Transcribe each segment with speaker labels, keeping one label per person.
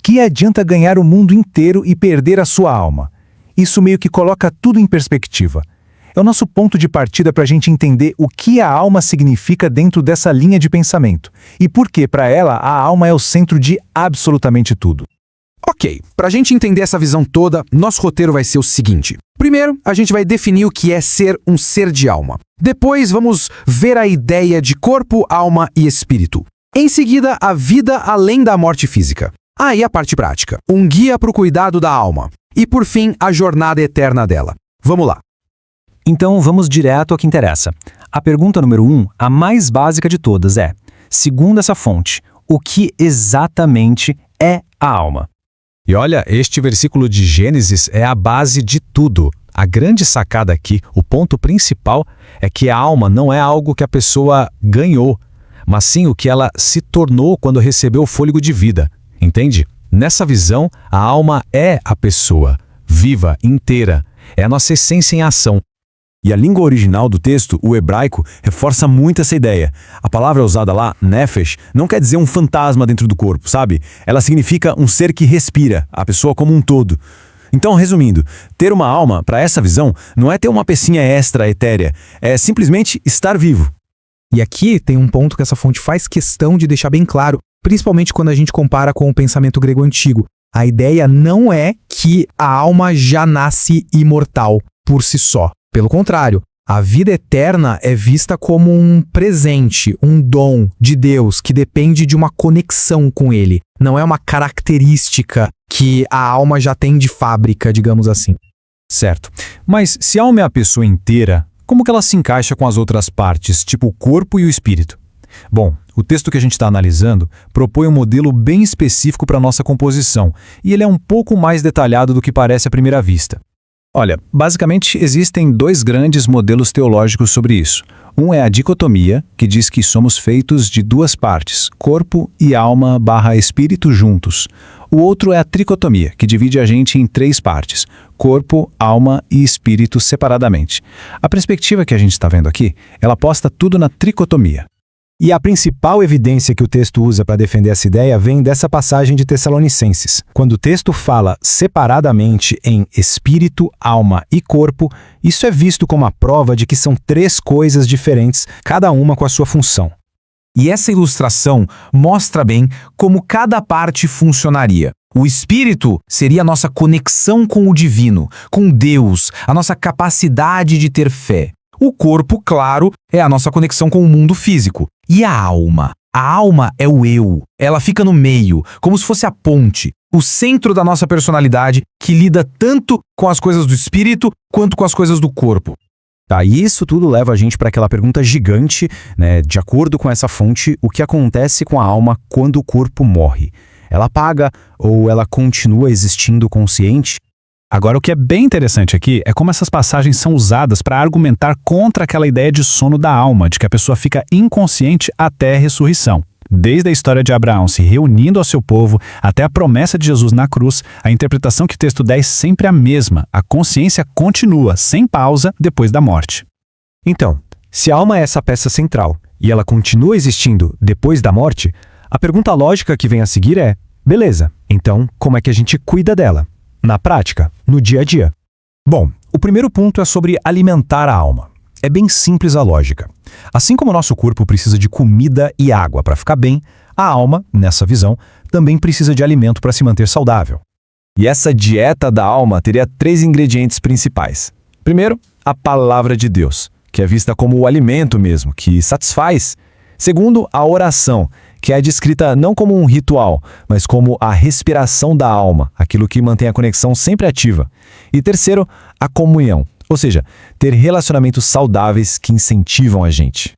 Speaker 1: que adianta ganhar o mundo inteiro e perder a sua alma? Isso meio que coloca tudo em perspectiva. É o nosso ponto de partida para a gente entender o que a alma significa dentro dessa linha de pensamento e por que, para ela, a alma é o centro de absolutamente tudo.
Speaker 2: Ok, para a gente entender essa visão toda, nosso roteiro vai ser o seguinte. Primeiro, a gente vai definir o que é ser um ser de alma. Depois, vamos ver a ideia de corpo, alma e espírito. Em seguida, a vida além da morte física. Aí a parte prática, um guia para o cuidado da alma. E por fim, a jornada eterna dela. Vamos lá.
Speaker 3: Então vamos direto ao que interessa. A pergunta número 1, a mais básica de todas é, segundo essa fonte, o que exatamente é a alma?
Speaker 4: E olha, este versículo de Gênesis é a base de tudo. A grande sacada aqui, o ponto principal, é que a alma não é algo que a pessoa ganhou, mas sim o que ela se tornou quando recebeu o fôlego de vida. Entende? Nessa visão, a alma é a pessoa, viva, inteira. É a nossa essência em ação.
Speaker 5: E a língua original do texto, o hebraico, reforça muito essa ideia. A palavra usada lá, nefesh, não quer dizer um fantasma dentro do corpo, sabe? Ela significa um ser que respira, a pessoa como um todo. Então, resumindo, ter uma alma, para essa visão, não é ter uma pecinha extra etérea, é simplesmente estar vivo.
Speaker 6: E aqui tem um ponto que essa fonte faz questão de deixar bem claro, principalmente quando a gente compara com o pensamento grego antigo. A ideia não é que a alma já nasce imortal por si só. Pelo contrário, a vida eterna é vista como um presente, um dom de Deus que depende de uma conexão com Ele. Não é uma característica que a alma já tem de fábrica, digamos assim.
Speaker 1: Certo. Mas se a alma é a pessoa inteira, como que ela se encaixa com as outras partes, tipo o corpo e o espírito? Bom, o texto que a gente está analisando propõe um modelo bem específico para a nossa composição, e ele é um pouco mais detalhado do que parece à primeira vista. Olha, basicamente existem dois grandes modelos teológicos sobre isso. Um é a dicotomia, que diz que somos feitos de duas partes, corpo e alma / espírito juntos. O outro é a tricotomia, que divide a gente em três partes, corpo, alma e espírito separadamente. A perspectiva que a gente está vendo aqui, ela aposta tudo na tricotomia.
Speaker 7: E a principal evidência que o texto usa para defender essa ideia vem dessa passagem de Tessalonicenses. Quando o texto fala separadamente em espírito, alma e corpo, isso é visto como a prova de que são três coisas diferentes, cada uma com a sua função.
Speaker 2: E essa ilustração mostra bem como cada parte funcionaria. O espírito seria a nossa conexão com o divino, com Deus, a nossa capacidade de ter fé. O corpo, claro, é a nossa conexão com o mundo físico. E a alma? A alma é o eu. Ela fica no meio, como se fosse a ponte, o centro da nossa personalidade que lida tanto com as coisas do espírito quanto com as coisas do corpo.
Speaker 7: Tá, e isso tudo leva a gente para aquela pergunta gigante, né? De acordo com essa fonte, o que acontece com a alma quando o corpo morre? Ela apaga ou ela continua existindo consciente?
Speaker 1: Agora, o que é bem interessante aqui é como essas passagens são usadas para argumentar contra aquela ideia de sono da alma, de que a pessoa fica inconsciente até a ressurreição. Desde a história de Abraão se reunindo ao seu povo, até a promessa de Jesus na cruz, a interpretação que o texto dá é sempre a mesma. A consciência continua, sem pausa, depois da morte.
Speaker 7: Então, se a alma é essa peça central e ela continua existindo depois da morte, a pergunta lógica que vem a seguir é, beleza, então como é que a gente cuida dela? Na prática, no dia a dia.
Speaker 1: Bom, o primeiro ponto é sobre alimentar a alma. É bem simples a lógica. Assim como o nosso corpo precisa de comida e água para ficar bem, a alma, nessa visão, também precisa de alimento para se manter saudável.
Speaker 5: E essa dieta da alma teria três ingredientes principais. Primeiro, a palavra de Deus, que é vista como o alimento mesmo, que satisfaz. Segundo, a oração, que é descrita não como um ritual, mas como a respiração da alma, aquilo que mantém a conexão sempre ativa. E terceiro, a comunhão, ou seja, ter relacionamentos saudáveis que incentivam a gente.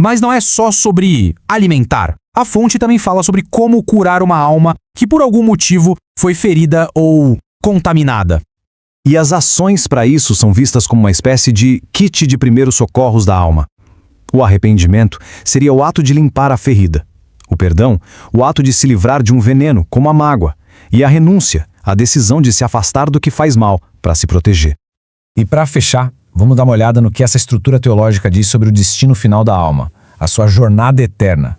Speaker 2: Mas não é só sobre alimentar. A fonte também fala sobre como curar uma alma que por algum motivo foi ferida ou contaminada.
Speaker 1: E as ações para isso são vistas como uma espécie de kit de primeiros socorros da alma. O arrependimento seria o ato de limpar a ferida. O perdão, o ato de se livrar de um veneno, como a mágoa. E a renúncia, a decisão de se afastar do que faz mal, para se proteger.
Speaker 8: E para fechar, vamos dar uma olhada no que essa estrutura teológica diz sobre o destino final da alma, a sua jornada eterna.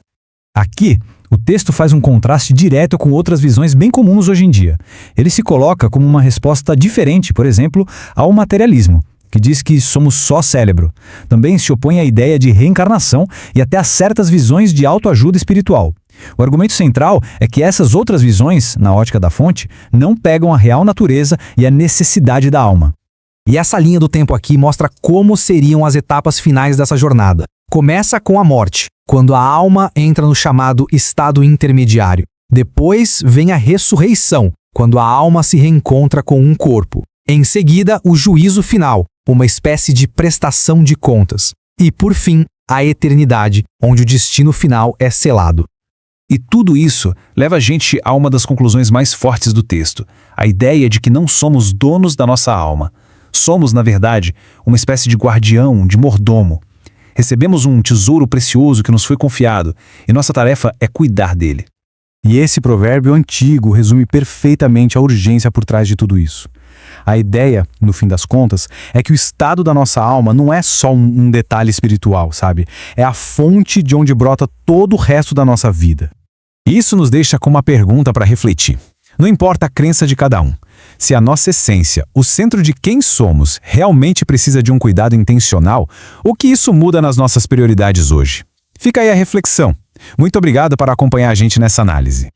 Speaker 1: Aqui,
Speaker 3: O texto faz um contraste direto com outras visões bem comuns hoje em dia. Ele se coloca como uma resposta diferente, por exemplo, ao materialismo, que diz que somos só cérebro. Também se opõe à ideia de reencarnação e até a certas visões de autoajuda espiritual. O argumento central é que essas outras visões, na ótica da fonte, não pegam a real natureza e a necessidade da alma.
Speaker 6: E essa linha do tempo aqui mostra como seriam as etapas finais dessa jornada. Começa com a morte, quando a alma entra no chamado estado intermediário. Depois vem a ressurreição, quando a alma se reencontra com um corpo. Em seguida, o juízo final, uma espécie de prestação de contas. E, por fim, a eternidade, onde o destino final é selado.
Speaker 2: E tudo isso leva a gente a uma das conclusões mais fortes do texto, a ideia de que não somos donos da nossa alma. Somos, na verdade, uma espécie de guardião, de mordomo. Recebemos um tesouro precioso que nos foi confiado, e nossa tarefa é cuidar dele.
Speaker 1: E esse provérbio antigo resume perfeitamente a urgência por trás de tudo isso. A ideia, no fim das contas, é que o estado da nossa alma não é só um detalhe espiritual, sabe? É a fonte de onde brota todo o resto da nossa vida.
Speaker 4: Isso nos deixa com uma pergunta para refletir. Não importa a crença de cada um. Se a nossa essência, o centro de quem somos, realmente precisa de um cuidado intencional, o que isso muda nas nossas prioridades hoje? Fica aí a reflexão. Muito obrigado por acompanhar a gente nessa análise.